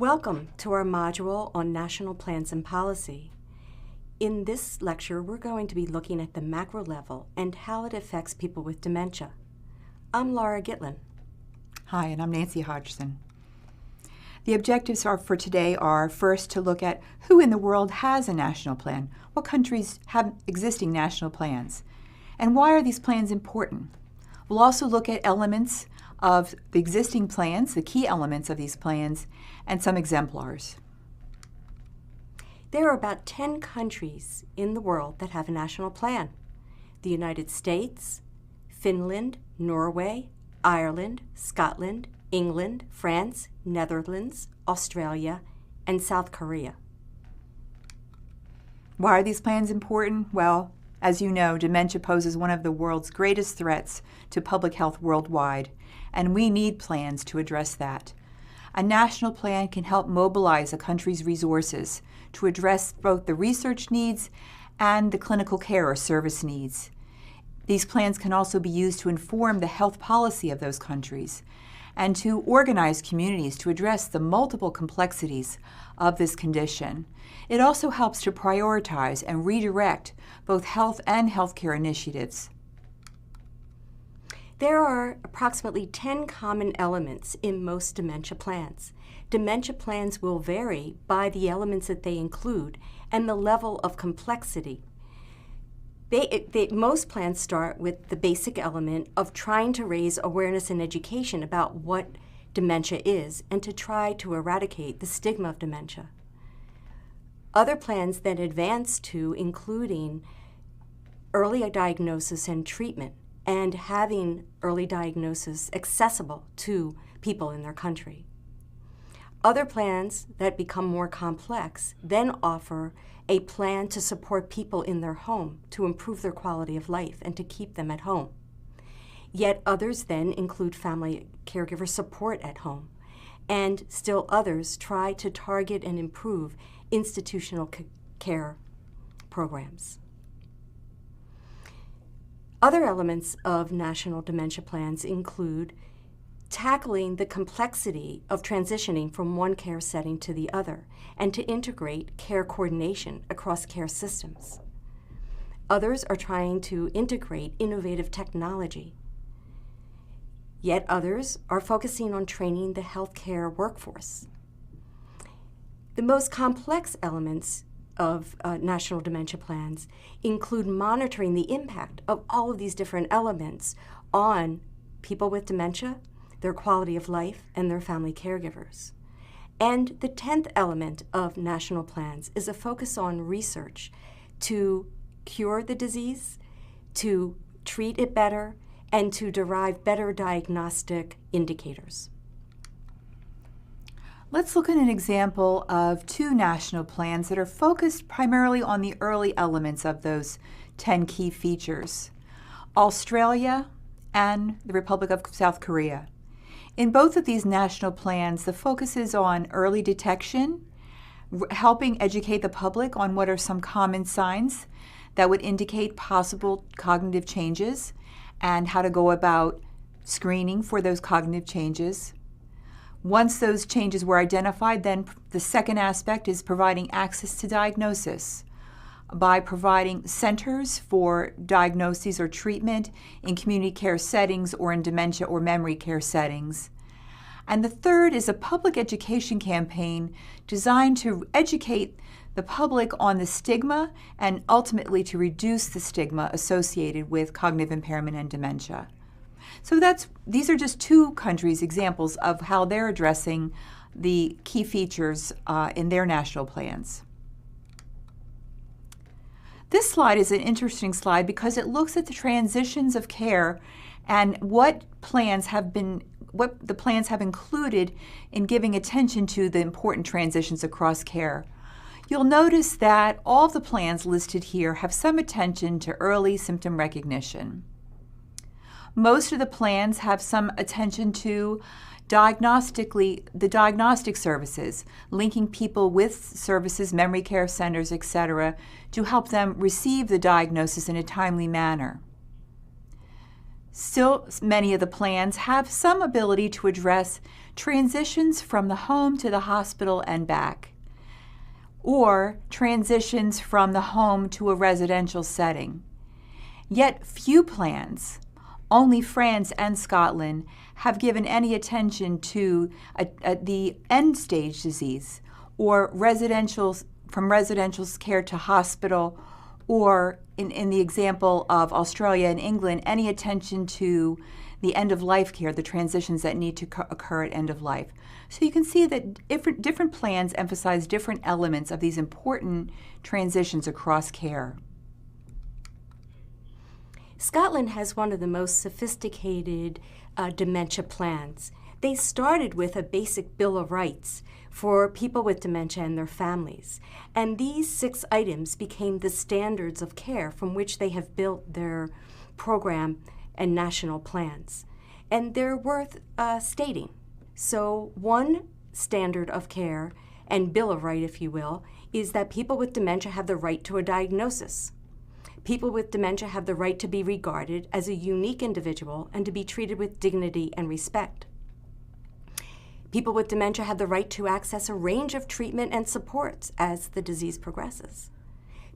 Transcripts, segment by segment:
Welcome to our module on national plans and policy. In this lecture, we're going to be looking at the macro level and how it affects people with dementia. I'm Laura Gitlin. Hi, and I'm Nancy Hodgson. The objectives for today are first to look at who in the world has a national plan, what countries have existing national plans, and why are these plans important. We'll also look at elements of the existing plans, the key elements of these plans, and some exemplars. There are about 10 countries in the world that have a national plan: the United States, Finland, Norway, Ireland, Scotland, England, France, Netherlands, Australia, and South Korea. Why are these plans important? Well, as you know, dementia poses one of the world's greatest threats to public health worldwide, and we need plans to address that. A national plan can help mobilize a country's resources to address both the research needs and the clinical care or service needs. These plans can also be used to inform the health policy of those countries and to organize communities to address the multiple complexities of this condition. It also helps to prioritize and redirect both health and healthcare initiatives. There are approximately 10 common elements in most dementia plans. Dementia plans will vary by the elements that they include and the level of complexity. Most plans start with the basic element of trying to raise awareness and education about what dementia is and to try to eradicate the stigma of dementia. Other plans then advance to including early diagnosis and treatment and having early diagnosis accessible to people in their country. Other plans that become more complex then offer a plan to support people in their home to improve their quality of life and to keep them at home. Yet others then include family caregiver support at home, and still others try to target and improve institutional care programs. Other elements of national dementia plans include tackling the complexity of transitioning from one care setting to the other and to integrate care coordination across care systems. Others are trying to integrate innovative technology. Yet others are focusing on training the healthcare workforce. The most complex elements of national dementia plans include monitoring the impact of all of these different elements on people with dementia, their quality of life, and their family caregivers. And the 10th element of national plans is a focus on research to cure the disease, to treat it better, and to derive better diagnostic indicators. Let's look at an example of two national plans that are focused primarily on the early elements of those 10 key features: Australia and the Republic of South Korea. In both of these national plans, the focus is on early detection, helping educate the public on what are some common signs that would indicate possible cognitive changes and how to go about screening for those cognitive changes. Once those changes were identified, then the second aspect is providing access to diagnosis by providing centers for diagnoses or treatment in community care settings or in dementia or memory care settings. And the third is a public education campaign designed to educate the public on the stigma and ultimately to reduce the stigma associated with cognitive impairment and dementia. So these are just two countries' examples of how they're addressing the key features in their national plans. This slide is an interesting slide because it looks at the transitions of care and what the plans have included in giving attention to the important transitions across care. You'll notice that all of the plans listed here have some attention to early symptom recognition. Most of the plans have some attention to the diagnostic services, linking people with services, memory care centers, etc., to help them receive the diagnosis in a timely manner. Still, many of the plans have some ability to address transitions from the home to the hospital and back, or transitions from the home to a residential setting. Yet few plans, only France and Scotland, have given any attention to the end-stage disease, or from residential care to hospital, or in the example of Australia and England, any attention to the end-of-life care, the transitions that need to occur at end of life. So you can see that different plans emphasize different elements of these important transitions across care. Scotland has one of the most sophisticated dementia plans. They started with a basic Bill of Rights for people with dementia and their families. And these 6 items became the standards of care from which they have built their program and national plans. And they're worth stating. So one standard of care, and Bill of Right, if you will, is that people with dementia have the right to a diagnosis. People with dementia have the right to be regarded as a unique individual and to be treated with dignity and respect. People with dementia have the right to access a range of treatment and supports as the disease progresses.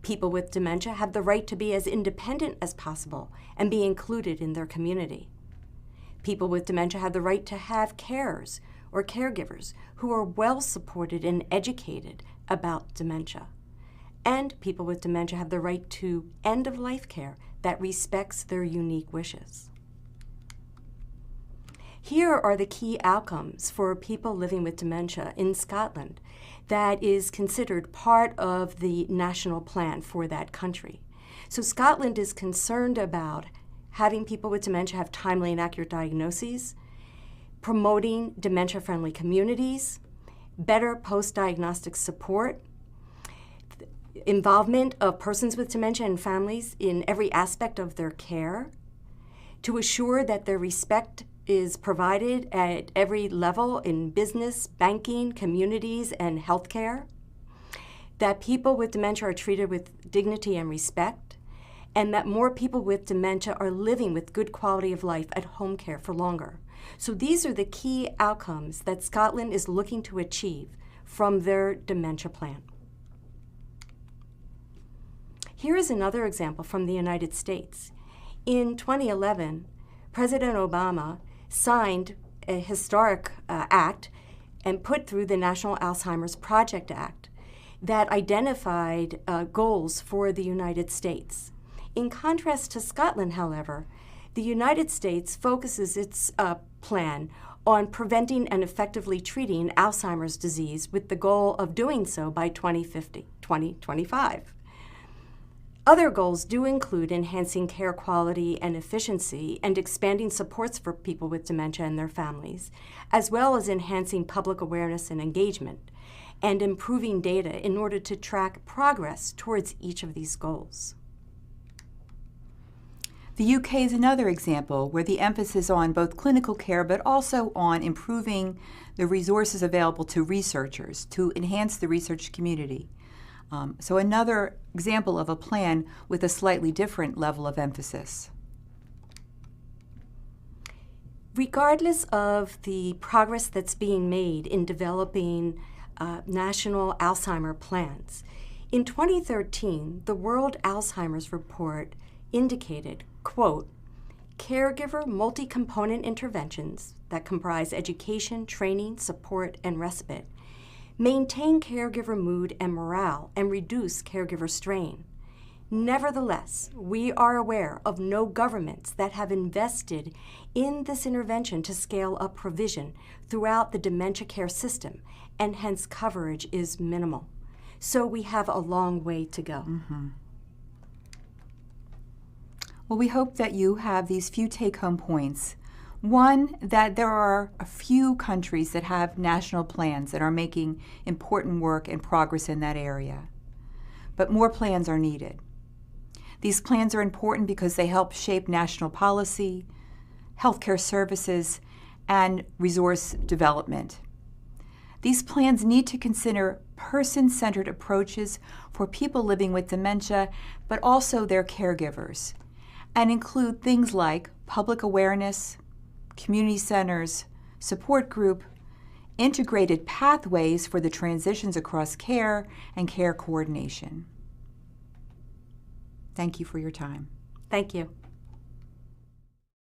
People with dementia have the right to be as independent as possible and be included in their community. People with dementia have the right to have carers or caregivers who are well supported and educated about dementia. And people with dementia have the right to end-of-life care that respects their unique wishes. Here are the key outcomes for people living with dementia in Scotland that is considered part of the national plan for that country. So Scotland is concerned about having people with dementia have timely and accurate diagnoses, promoting dementia-friendly communities, better post-diagnostic support, involvement of persons with dementia and families in every aspect of their care, to assure that their respect is provided at every level in business, banking, communities, and healthcare, that people with dementia are treated with dignity and respect, and that more people with dementia are living with good quality of life at home care for longer. So these are the key outcomes that Scotland is looking to achieve from their dementia plan. Here is another example from the United States. In 2011, President Obama signed a historic act and put through the National Alzheimer's Project Act that identified goals for the United States. In contrast to Scotland, however, the United States focuses its plan on preventing and effectively treating Alzheimer's disease with the goal of doing so by 2025. Other goals do include enhancing care quality and efficiency and expanding supports for people with dementia and their families, as well as enhancing public awareness and engagement, and improving data in order to track progress towards each of these goals. The UK is another example where the emphasis on both clinical care but also on improving the resources available to researchers to enhance the research community. So another example of a plan with a slightly different level of emphasis. Regardless of the progress that's being made in developing national Alzheimer plans, in 2013, the World Alzheimer's Report indicated, quote, caregiver multi-component interventions that comprise education, training, support, and respite maintain caregiver mood and morale and reduce caregiver strain. Nevertheless, we are aware of no governments that have invested in this intervention to scale up provision throughout the dementia care system, and hence coverage is minimal. So we have a long way to go. Mm-hmm. Well, we hope that you have these few take-home points. One, that there are a few countries that have national plans that are making important work and progress in that area. But more plans are needed. These plans are important because they help shape national policy, healthcare services, and resource development. These plans need to consider person-centered approaches for people living with dementia, but also their caregivers, and include things like public awareness, community centers, support group, integrated pathways for the transitions across care, and care coordination. Thank you for your time. Thank you.